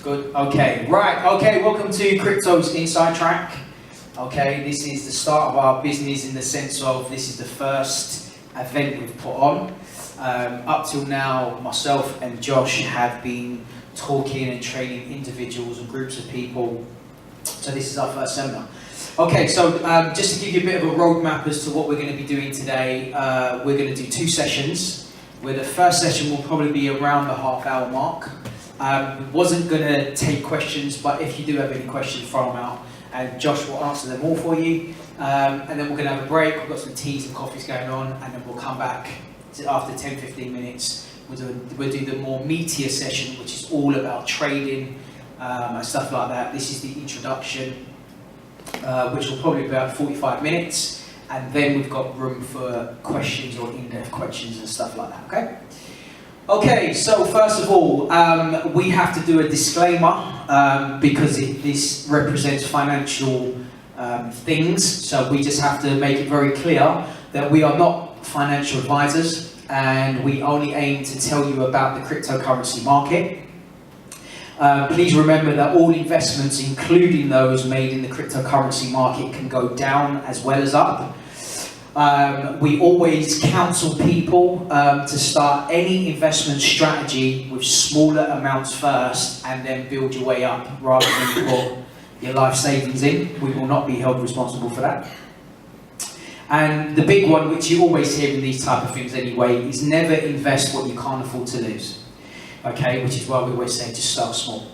Good. Okay. Right. Okay. Welcome to Crypto's Inside Track. Okay. This is the start of our business in the sense of this is the first event we've put on. Up till now, myself and Josh have been talking and training individuals and groups of people. So this is our first seminar. Okay. So just to give you a bit of a roadmap as to what we're going to be doing today, we're going to do 2 sessions. Where the first session will probably be around the half-hour mark. We wasn't going to take questions, but if you do have any questions, throw them out, and Josh will answer them all for you. And then we're going to have a break. We've got some teas and coffees going on, and then we'll come back after 10-15 minutes. We'll do the more meatier session, which is all about trading and stuff like that. This is the introduction, which will probably be about 45 minutes. And then we've got room for questions or in-depth questions and stuff like that, okay? Okay, so first of all, we have to do a disclaimer because this represents financial things. So we just have to make it very clear that we are not financial advisors and we only aim to tell you about the cryptocurrency market. Please remember that all investments, including those made in the cryptocurrency market, can go down as well as up. We always counsel people to start any investment strategy with smaller amounts first and then build your way up rather than put your life savings in. We will not be held responsible for that. And the big one, which you always hear in these type of things anyway, is never invest what you can't afford to lose. Okay, which is why we always say just start small.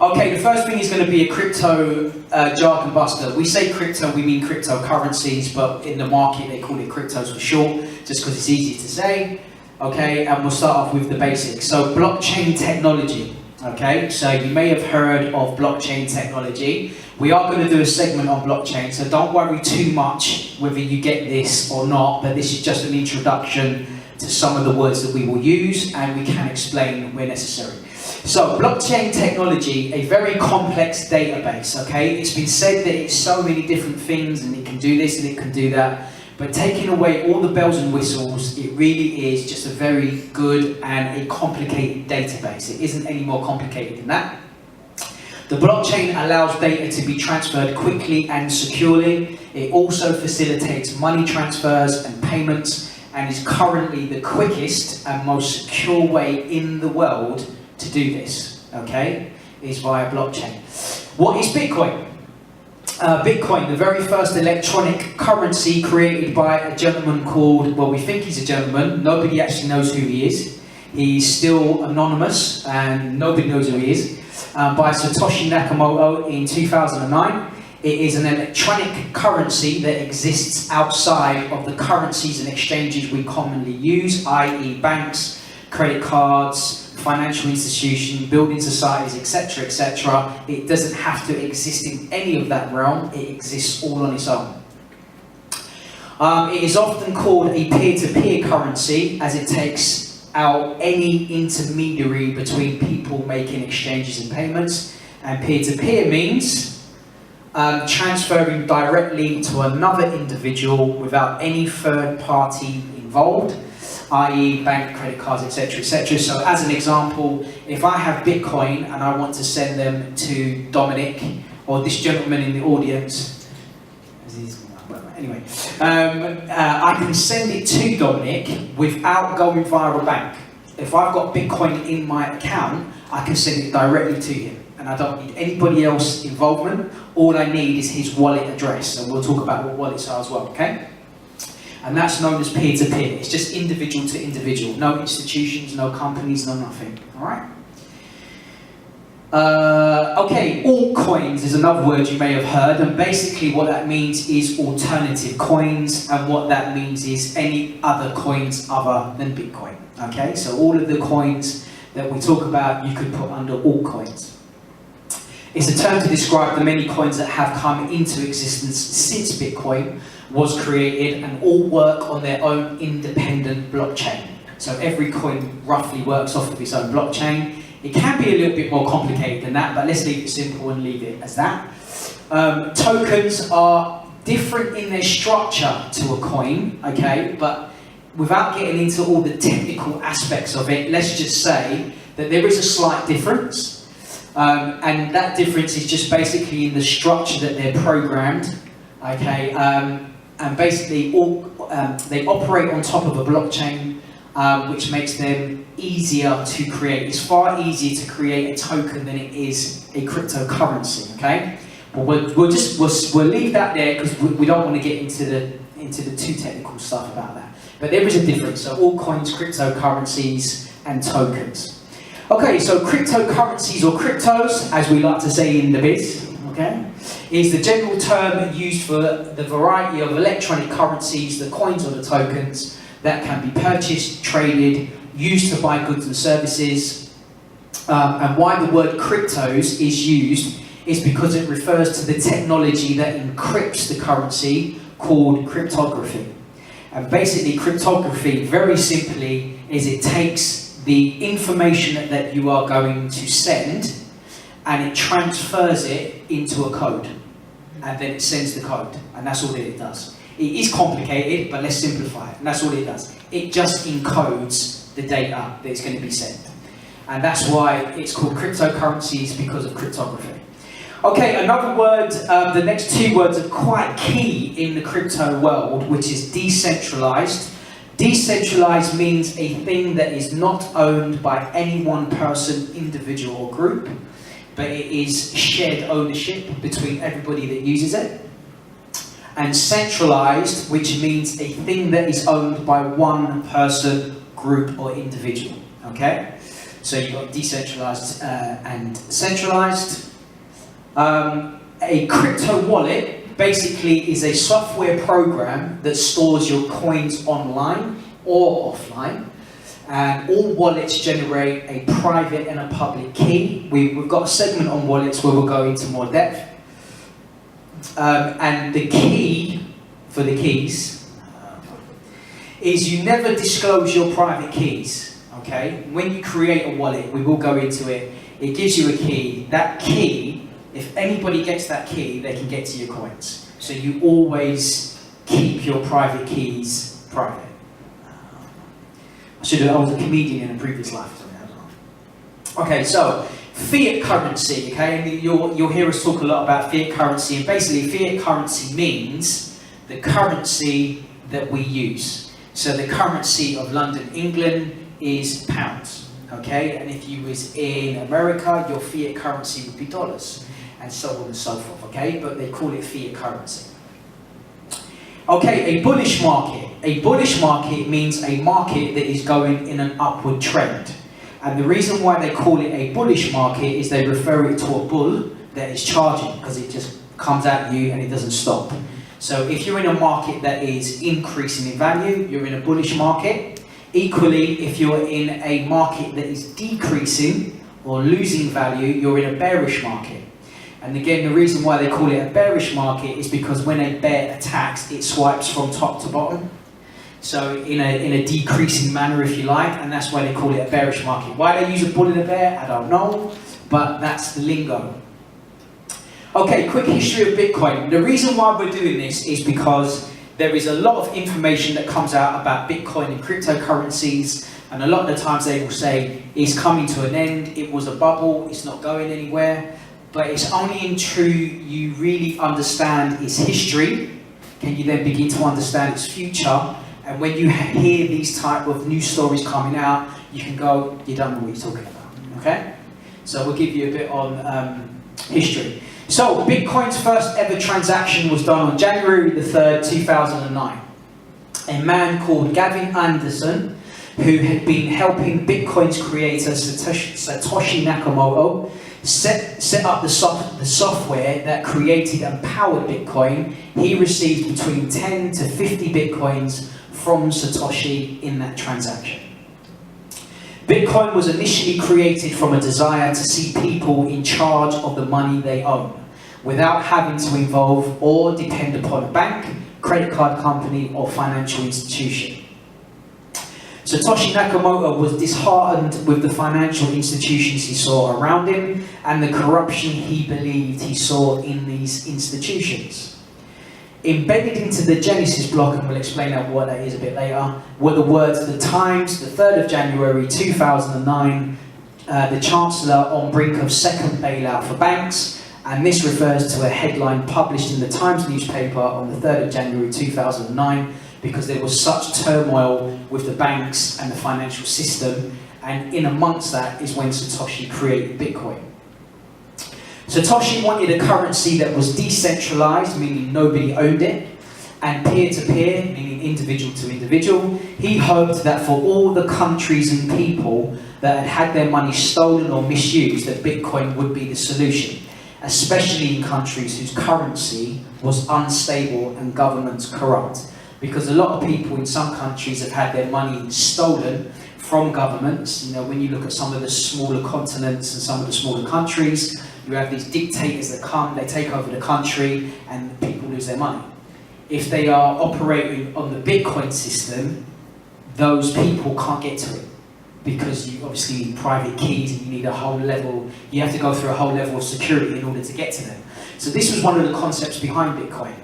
Okay, the first thing is going to be a crypto jargon buster. We say crypto, we mean cryptocurrencies, but in the market they call it cryptos for short, just because it's easy to say. Okay, and we'll start off with the basics. So blockchain technology. Okay, so you may have heard of blockchain technology. We are going to do a segment on blockchain, so don't worry too much whether you get this or not, but this is just an introduction to some of the words that we will use, and we can explain where necessary. So, blockchain technology, a very complex database, okay? It's been said that it's so many different things, and it can do this and it can do that, but taking away all the bells and whistles, it really is just a very good and a complicated database. It isn't any more complicated than that. The blockchain allows data to be transferred quickly and securely. It also facilitates money transfers and payments, and is currently the quickest and most secure way in the world to do this, okay, is via blockchain. What is Bitcoin? Bitcoin, the very first electronic currency created by a gentleman called, well, we think he's a gentleman, nobody actually knows who he is. He's still anonymous and nobody knows who he is, by Satoshi Nakamoto in 2009. It is an electronic currency that exists outside of the currencies and exchanges we commonly use, i.e. banks, credit cards, financial institutions, building societies, etc., etc. It doesn't have to exist in any of that realm. It exists all on its own. It is often called a peer-to-peer currency as it takes out any intermediary between people making exchanges and payments. And peer-to-peer means transferring directly to another individual without any third party involved, i.e. bank, credit cards, etc., etc. So as an example, if I have Bitcoin and I want to send them to Dominic, or this gentleman in the audience, anyway, I can send it to Dominic without going via a bank. If I've got Bitcoin in my account, I can send it directly to him. And I don't need anybody else's involvement. All I need is his wallet address, and we'll talk about what wallets are as well, okay? And that's known as peer-to-peer. It's just individual to individual. No institutions, no companies, no nothing, all right? Okay, altcoins is another word you may have heard, and basically what that means is alternative coins, and what that means is any other coins other than Bitcoin, okay? So all of the coins that we talk about, you could put under altcoins. It's a term to describe the many coins that have come into existence since Bitcoin was created and all work on their own independent blockchain. So every coin roughly works off of its own blockchain. It can be a little bit more complicated than that, but let's leave it simple and leave it as that. Tokens are different in their structure to a coin, okay, but without getting into all the technical aspects of it, let's just say that there is a slight difference, and that difference is just basically in the structure that they're programmed, okay, and basically they operate on top of a blockchain, which makes them easier to create. It's far easier to create a token than it is a cryptocurrency, okay? Well, we'll leave that there because we don't want to get into the too technical stuff about that. But there is a difference. So all coins, cryptocurrencies, and tokens. Okay, so cryptocurrencies or cryptos, as we like to say in the biz, okay, is the general term used for the variety of electronic currencies, the coins or the tokens, that can be purchased, traded, used to buy goods and services. And why the word cryptos is used is because it refers to the technology that encrypts the currency called cryptography. And basically cryptography, very simply, is it takes the information that you are going to send and it transfers it into a code. And then it sends the code. And that's all that it does. It is complicated, but let's simplify it. And that's all it does. It just encodes the data that is going to be sent. And that's why it's called cryptocurrencies, because of cryptography. Okay, another word, the next two words are quite key in the crypto world, which is decentralized. Decentralized means a thing that is not owned by any one person, individual or group, but it is shared ownership between everybody that uses it. And centralized, which means a thing that is owned by one person, group or individual, okay? So you've got decentralized and centralized. A crypto wallet basically is a software program that stores your coins online or offline. And all wallets generate a private and a public key. We've got a segment on wallets where we'll go into more depth. And the key for the keys is you never disclose your private keys, okay? When you create a wallet, we will go into it, it gives you a key. That key, if anybody gets that key, they can get to your coins. So you always keep your private keys private. I was a comedian in a previous life. Okay, so fiat currency, okay? And you'll hear us talk a lot about fiat currency. And basically, fiat currency means the currency that we use. So the currency of London, England is pounds, okay? And if you was in America, your fiat currency would be dollars, and so on and so forth, okay? But they call it fiat currency. Okay, a bullish market. A bullish market means a market that is going in an upward trend. And the reason why they call it a bullish market is they refer it to a bull that is charging, because it just comes at you and it doesn't stop. So if you're in a market that is increasing in value, you're in a bullish market. Equally, if you're in a market that is decreasing or losing value, you're in a bearish market. And again, the reason why they call it a bearish market is because when a bear attacks, it swipes from top to bottom. So in a decreasing manner, if you like, and that's why they call it a bearish market. Why they use a bull and a bear, I don't know, but that's the lingo. Okay, quick history of Bitcoin. The reason why we're doing this is because there is a lot of information that comes out about Bitcoin and cryptocurrencies, and a lot of the times they will say, it's coming to an end, it was a bubble, it's not going anywhere. But it's only until you really understand its history, can you then begin to understand its future. And when you hear these type of news stories coming out, you can go, you don't know what you're talking about, okay? So we'll give you a bit on history. So Bitcoin's first ever transaction was done on January the 3rd, 2009. A man called Gavin Anderson, who had been helping Bitcoin's creator Satoshi Nakamoto set up the software that created and powered Bitcoin. He received between 10 to 50 Bitcoins from Satoshi in that transaction. Bitcoin was initially created from a desire to see people in charge of the money they own, without having to involve or depend upon a bank, credit card company, or financial institution. Satoshi Nakamoto was disheartened with the financial institutions he saw around him and the corruption he believed he saw in these institutions. Embedded into the Genesis block, and we'll explain out what that is a bit later, were the words, "The Times, the 3rd of January 2009, the Chancellor on brink of second bailout for banks, and this refers to a headline published in the Times newspaper on the 3rd of January 2009, because there was such turmoil with the banks and the financial system, and in amongst that is when Satoshi created Bitcoin. Satoshi wanted a currency that was decentralized, meaning nobody owned it, and peer-to-peer, meaning individual to individual. He hoped that for all the countries and people that had had their money stolen or misused, that Bitcoin would be the solution, especially in countries whose currency was unstable and governments corrupt. Because a lot of people in some countries have had their money stolen from governments. You know, when you look at some of the smaller continents and some of the smaller countries, you have these dictators that come, they take over the country, and people lose their money. If they are operating on the Bitcoin system, those people can't get to it, because you obviously need private keys and you need a whole level, you have to go through a whole level of security in order to get to them. So this was one of the concepts behind Bitcoin.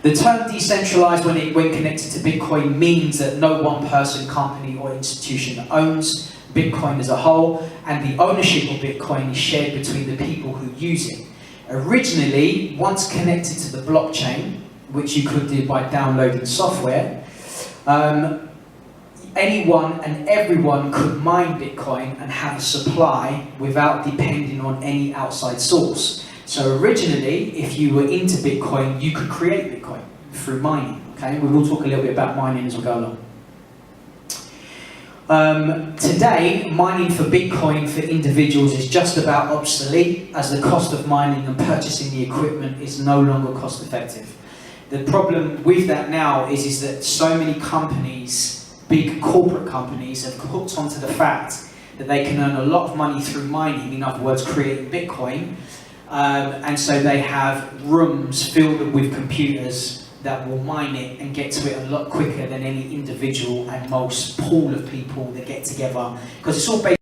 The term decentralized, when connected to Bitcoin, means that no one person, company or institution owns Bitcoin as a whole, and the ownership of Bitcoin is shared between the people who use it. Originally, once connected to the blockchain, which you could do by downloading software, anyone and everyone could mine Bitcoin and have a supply without depending on any outside source. So originally, if you were into Bitcoin, you could create Bitcoin through mining. Okay, we will talk a little bit about mining as we go along. Today, mining for Bitcoin for individuals is just about obsolete, as the cost of mining and purchasing the equipment is no longer cost effective. The problem with that now is that so many companies, big corporate companies, have hooked onto the fact that they can earn a lot of money through mining, in other words, creating Bitcoin, and so they have rooms filled with computers that will mine it and get to it a lot quicker than any individual and most pool of people that get together, because it's all based